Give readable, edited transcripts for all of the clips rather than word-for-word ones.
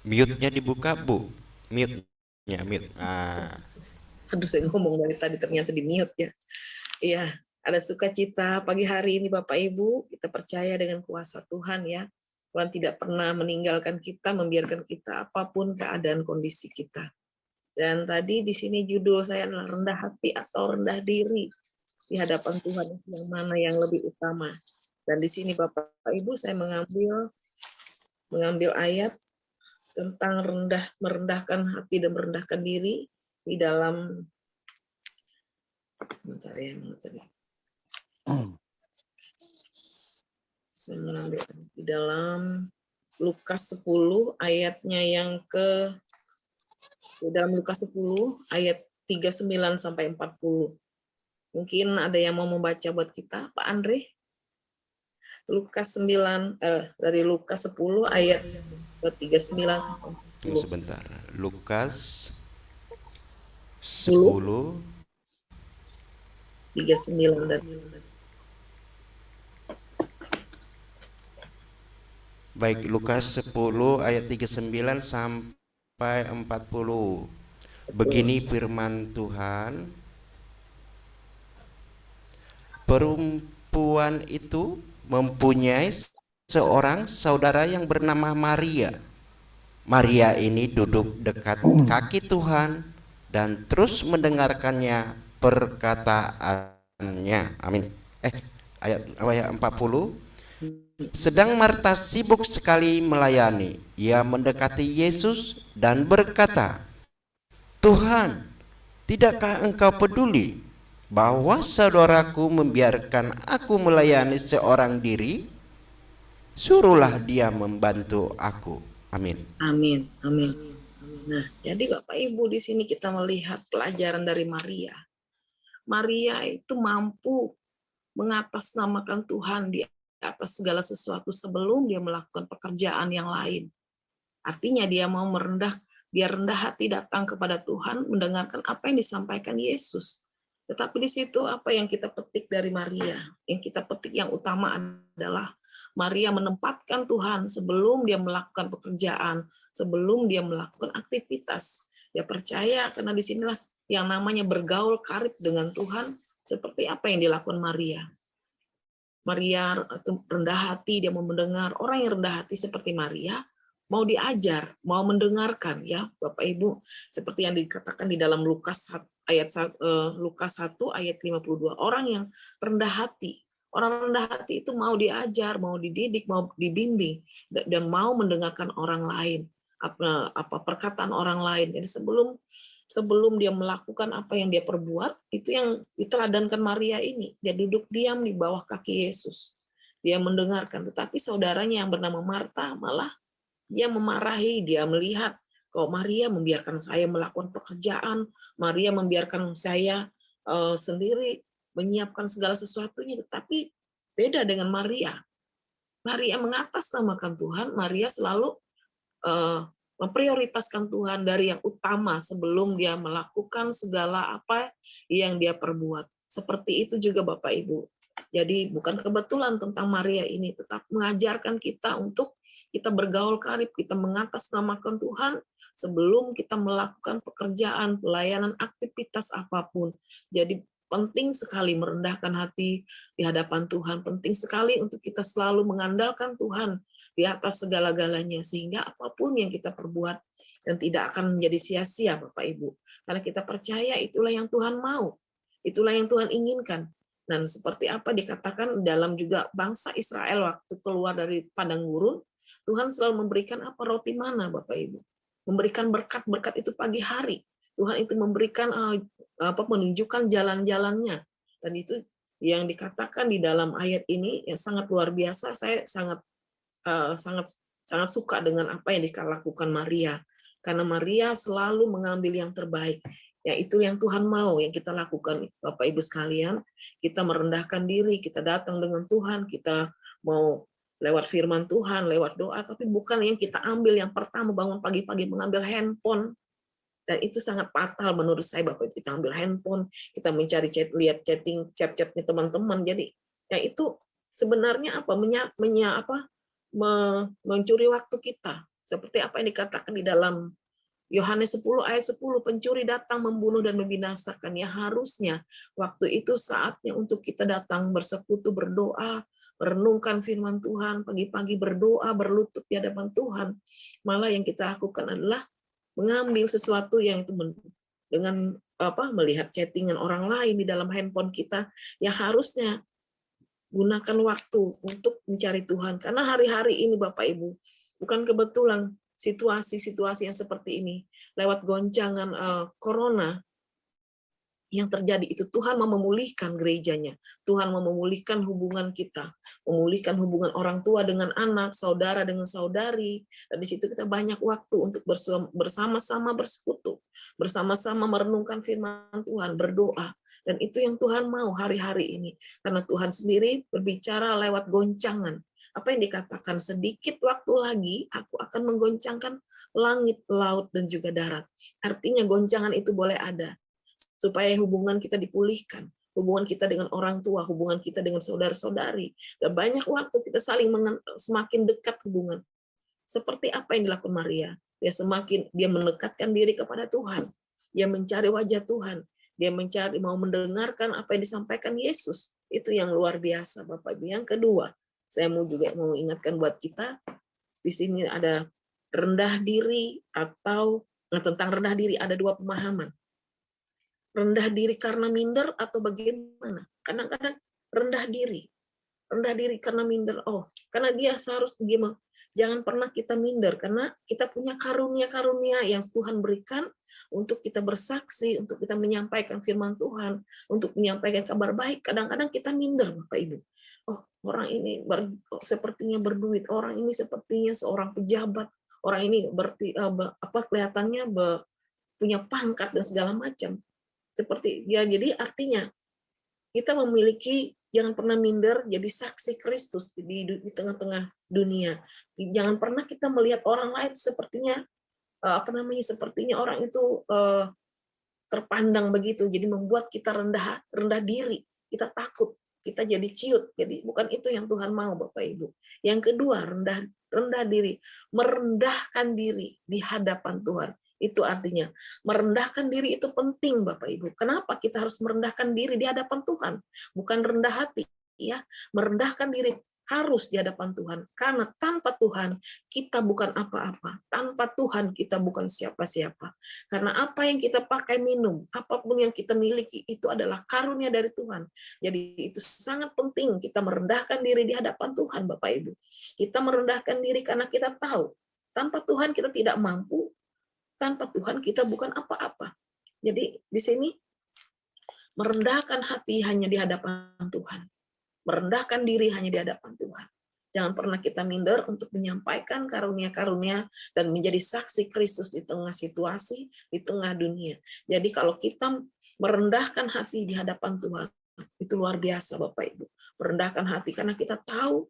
Mute-nya dibuka, Bu. Mute-nya, mute. Ah, Aduh, saya ngomong dari tadi ternyata di mute ya. Iya, ada sukacita pagi hari ini Bapak Ibu. Kita percaya dengan kuasa Tuhan ya. Tuhan tidak pernah meninggalkan kita, membiarkan kita apapun keadaan kondisi kita. Dan tadi di sini judul saya adalah rendah hati atau rendah diri di hadapan Tuhan, yang mana yang lebih utama. Dan di sini Bapak Ibu saya mengambil ayat tentang merendahkan hati dan merendahkan diri di dalam saya mengambil di dalam Lukas 10 ayatnya yang di dalam Lukas 10 ayat 39 sampai 40. Mungkin ada yang mau membaca buat kita, Pak Andre? Lukas 9 dari Lukas 10 ayat 39 sampai 40. tunggu sebentar. Lukas 10 10 39 dan baik, Lukas 10 ayat 39 sampai 40. Begini firman Tuhan. Perempuan itu mempunyai seorang saudara yang bernama Maria. Maria ini duduk dekat kaki Tuhan dan terus mendengarkannya perkataannya. Amin. Ayat 40. Sedang Marta sibuk sekali melayani. Ia mendekati Yesus dan berkata, "Tuhan, tidakkah engkau peduli bahwa saudaraku membiarkan aku melayani seorang diri? Suruhlah dia membantu aku." Amin. amin, amin. Nah, jadi Bapak Ibu di sini kita melihat pelajaran dari Maria. Maria itu mampu mengatasnamakan Tuhan di atas segala sesuatu sebelum dia melakukan pekerjaan yang lain. Artinya dia mau dia rendah hati datang kepada Tuhan, mendengarkan apa yang disampaikan Yesus. Tetapi di situ apa yang kita petik dari Maria? Yang kita petik yang utama adalah Maria menempatkan Tuhan sebelum dia melakukan pekerjaan, sebelum dia melakukan aktivitas. Dia percaya karena disinilah yang namanya bergaul karib dengan Tuhan, seperti apa yang dilakukan Maria. Maria rendah hati, dia mau mendengar. Orang yang rendah hati seperti Maria mau diajar, mau mendengarkan ya Bapak Ibu, seperti yang dikatakan di dalam Lukas Lukas 1 ayat 52. Orang yang rendah hati, orang rendah hati itu mau diajar, mau dididik, mau dibimbing dan mau mendengarkan orang lain, apa perkataan orang lain. Jadi sebelum dia melakukan apa yang dia perbuat, itu yang diteladankan Maria ini. Dia duduk diam di bawah kaki Yesus. Dia mendengarkan, tetapi saudaranya yang bernama Marta malah dia memarahi, dia melihat kok Maria membiarkan saya melakukan pekerjaan, Maria membiarkan saya sendiri menyiapkan segala sesuatunya, tetapi beda dengan Maria. Maria mengatasnamakan Tuhan, Maria selalu memprioritaskan Tuhan dari yang utama sebelum dia melakukan segala apa yang dia perbuat. Seperti itu juga Bapak Ibu. Jadi bukan kebetulan tentang Maria ini, tetap mengajarkan kita untuk kita bergaul karib, kita mengatasnamakan Tuhan sebelum kita melakukan pekerjaan, pelayanan, aktivitas apapun. Jadi penting sekali merendahkan hati di hadapan Tuhan. Penting sekali untuk kita selalu mengandalkan Tuhan di atas segala-galanya, sehingga apapun yang kita perbuat dan tidak akan menjadi sia-sia Bapak Ibu. Karena kita percaya itulah yang Tuhan mau, itulah yang Tuhan inginkan. Dan seperti apa dikatakan dalam juga bangsa Israel waktu keluar dari padang gurun, Tuhan selalu memberikan apa roti mana Bapak Ibu. Memberikan berkat-berkat itu pagi hari. Tuhan itu memberikan menunjukkan jalan-jalannya. Dan itu yang dikatakan di dalam ayat ini yang sangat luar biasa. Saya sangat suka dengan apa yang dilakukan Maria, karena Maria selalu mengambil yang terbaik. Ya, itu yang Tuhan mau yang kita lakukan Bapak Ibu sekalian. Kita merendahkan diri, kita datang dengan Tuhan, kita mau lewat firman Tuhan, lewat doa, tapi bukan yang kita ambil yang pertama bangun pagi-pagi mengambil handphone. Dan itu sangat fatal menurut saya Bapak. Kita ambil handphone, kita mencari lihat chat-chatnya teman-teman. Jadi ya itu sebenarnya mencuri waktu kita. Seperti apa yang dikatakan di dalam Yohanes 10 ayat 10, pencuri datang membunuh dan membinasakan. Ya harusnya waktu itu saatnya untuk kita datang bersekutu, berdoa, merenungkan firman Tuhan, pagi-pagi berdoa, berlutut di hadapan Tuhan. Malah yang kita lakukan adalah mengambil sesuatu yang itu dengan melihat chattingan orang lain di dalam handphone kita. Ya harusnya gunakan waktu untuk mencari Tuhan. Karena hari-hari ini Bapak Ibu, bukan kebetulan situasi-situasi yang seperti ini, lewat goncangan corona yang terjadi itu, Tuhan mau memulihkan gerejanya, Tuhan mau memulihkan hubungan kita, memulihkan hubungan orang tua dengan anak, saudara dengan saudari, dan di situ kita banyak waktu untuk bersama-sama bersekutu, bersama-sama merenungkan firman Tuhan, berdoa, dan itu yang Tuhan mau hari-hari ini, karena Tuhan sendiri berbicara lewat goncangan. Apa yang dikatakan, sedikit waktu lagi aku akan menggoncangkan langit, laut, dan juga darat. Artinya goncangan itu boleh ada, supaya hubungan kita dipulihkan, hubungan kita dengan orang tua, hubungan kita dengan saudara-saudari, dan banyak waktu kita saling semakin dekat hubungan. Seperti apa yang dilakukan Maria, dia mendekatkan diri kepada Tuhan, dia mencari wajah Tuhan, dia mau mendengarkan apa yang disampaikan Yesus. Itu yang luar biasa, Bapak Ibu. Yang kedua, saya mau ingatkan buat kita, di sini ada rendah diri atau tentang rendah diri ada dua pemahaman. Rendah diri karena minder atau bagaimana? Kadang-kadang rendah diri karena minder. Karena dia jangan pernah kita minder, karena kita punya karunia-karunia yang Tuhan berikan untuk kita bersaksi, untuk kita menyampaikan firman Tuhan, untuk menyampaikan kabar baik. Kadang-kadang kita minder, Bapak Ibu. Orang ini sepertinya berduit, orang ini sepertinya seorang pejabat, orang ini kelihatannya punya pangkat dan segala macam. Seperti ya, jadi artinya kita jangan pernah minder jadi saksi Kristus di tengah-tengah dunia. Jangan pernah kita melihat orang lain sepertinya sepertinya orang itu terpandang begitu, jadi membuat kita rendah diri, kita takut, kita jadi ciut. Jadi bukan itu yang Tuhan mau, Bapak Ibu. Yang kedua, rendah diri, merendahkan diri di hadapan Tuhan. Itu artinya merendahkan diri itu penting, Bapak Ibu. Kenapa kita harus merendahkan diri di hadapan Tuhan? Bukan rendah hati, ya. Merendahkan diri harus di hadapan Tuhan. Karena tanpa Tuhan kita bukan apa-apa. Tanpa Tuhan kita bukan siapa-siapa. Karena apa yang kita pakai minum, apapun yang kita miliki itu adalah karunia dari Tuhan. Jadi itu sangat penting kita merendahkan diri di hadapan Tuhan, Bapak Ibu. Kita merendahkan diri karena kita tahu tanpa Tuhan kita tidak mampu. Tanpa Tuhan kita bukan apa-apa. Jadi di sini merendahkan hati hanya di hadapan Tuhan. Merendahkan diri hanya di hadapan Tuhan. Jangan pernah kita minder untuk menyampaikan karunia-karunia dan menjadi saksi Kristus di tengah situasi, di tengah dunia. Jadi kalau kita merendahkan hati di hadapan Tuhan, itu luar biasa, Bapak Ibu. Merendahkan hati karena kita tahu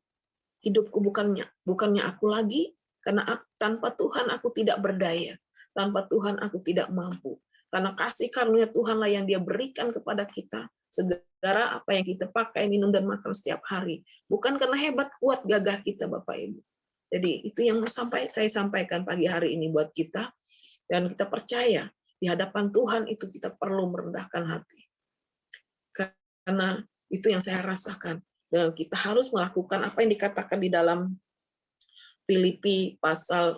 hidupku bukannya aku lagi, karena tanpa Tuhan aku tidak berdaya. Tanpa Tuhan aku tidak mampu. Karena kasih karunia Tuhanlah yang Dia berikan kepada kita. Segala apa yang kita pakai, minum, dan makan setiap hari. Bukan karena hebat, kuat, gagah kita, Bapak Ibu. Jadi itu yang saya sampaikan pagi hari ini buat kita. Dan kita percaya di hadapan Tuhan itu kita perlu merendahkan hati. Karena itu yang saya rasakan. Dan kita harus melakukan apa yang dikatakan di dalam Filipi pasal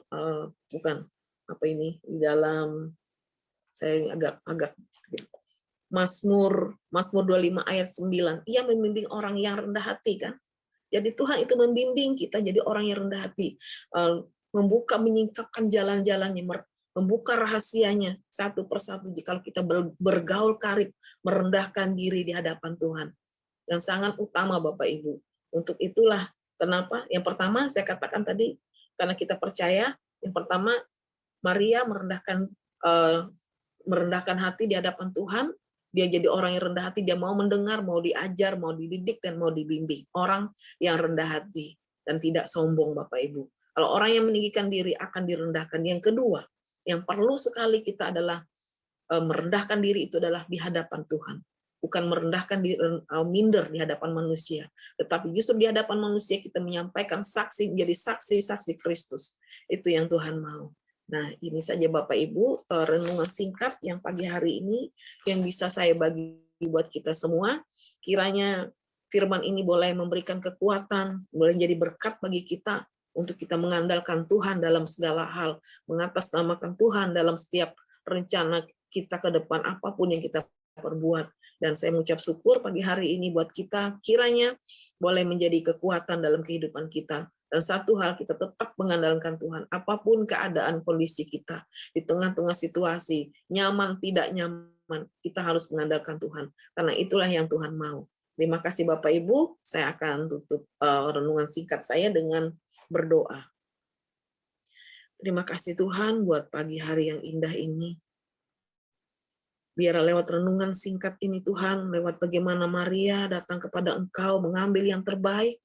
di dalam saya agak Mazmur 25 ayat 9. Ia membimbing orang yang rendah hati, kan? Jadi Tuhan itu membimbing kita jadi orang yang rendah hati, menyingkapkan jalan-jalannya, membuka rahasianya satu persatu. Jika kita bergaul karib, merendahkan diri di hadapan Tuhan, yang sangat utama, Bapak Ibu. Untuk itulah kenapa yang pertama saya katakan tadi, karena kita percaya. Yang pertama, Maria merendahkan hati di hadapan Tuhan. Dia jadi orang yang rendah hati, dia mau mendengar, mau diajar, mau dididik, dan mau dibimbing. Orang yang rendah hati dan tidak sombong, Bapak Ibu. Kalau orang yang meninggikan diri akan direndahkan. Yang kedua, yang perlu sekali kita adalah merendahkan diri itu adalah di hadapan Tuhan. bukan merendahkan diri, minder di hadapan manusia, tetapi justru di hadapan manusia kita menyampaikan saksi, menjadi saksi-saksi Kristus. Itu yang Tuhan mau. Nah, ini saja Bapak Ibu renungan singkat yang pagi hari ini yang bisa saya bagi buat kita semua. Kiranya firman ini boleh memberikan kekuatan, boleh jadi berkat bagi kita untuk kita mengandalkan Tuhan dalam segala hal, mengatasnamakan Tuhan dalam setiap rencana kita ke depan, apapun yang kita perbuat. Dan saya mengucap syukur pagi hari ini buat kita, kiranya boleh menjadi kekuatan dalam kehidupan kita. Dan satu hal, kita tetap mengandalkan Tuhan, apapun keadaan kondisi kita, di tengah-tengah situasi, nyaman, tidak nyaman, kita harus mengandalkan Tuhan, karena itulah yang Tuhan mau. Terima kasih Bapak Ibu, saya akan tutup renungan singkat saya dengan berdoa. Terima kasih Tuhan buat pagi hari yang indah ini. Biar lewat renungan singkat ini Tuhan, lewat bagaimana Maria datang kepada Engkau mengambil yang terbaik,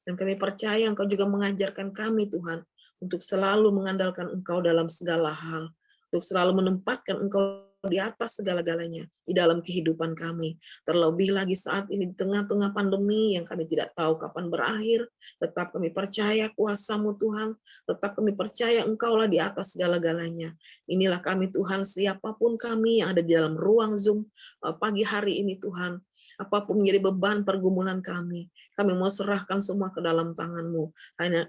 dan kami percaya Engkau juga mengajarkan kami Tuhan, untuk selalu mengandalkan Engkau dalam segala hal, untuk selalu menempatkan Engkau di atas segala-galanya di dalam kehidupan kami. Terlebih lagi saat ini di tengah-tengah pandemi yang kami tidak tahu kapan berakhir, tetap kami percaya kuasa-Mu Tuhan, tetap kami percaya Engkaulah di atas segala-galanya. Inilah kami Tuhan, siapapun kami yang ada di dalam ruang Zoom pagi hari ini Tuhan, apapun menjadi beban pergumulan kami mau serahkan semua ke dalam tangan-Mu.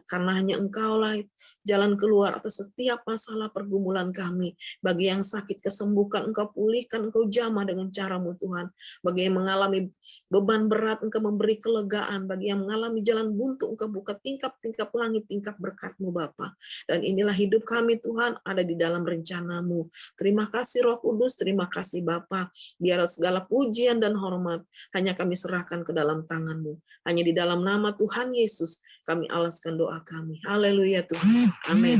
Karena hanya Engkaulah jalan keluar atas setiap masalah pergumulan kami. Bagi yang sakit kesembuhkan, Engkau pulihkan, Engkau jamah dengan cara-Mu Tuhan. Bagi yang mengalami beban berat, Engkau memberi kelegaan. Bagi yang mengalami jalan buntu, Engkau buka tingkap-tingkap langit, tingkap berkat-Mu Bapa. Dan inilah hidup kami Tuhan, ada di dalam rencana-Mu. Terima kasih Roh Kudus, terima kasih Bapa. Biar segala pujian dan hormat hanya kami serahkan ke dalam tangan-Mu. Hanya di dalam nama Tuhan Yesus kami alaskan doa kami. Haleluya Tuhan. Amin.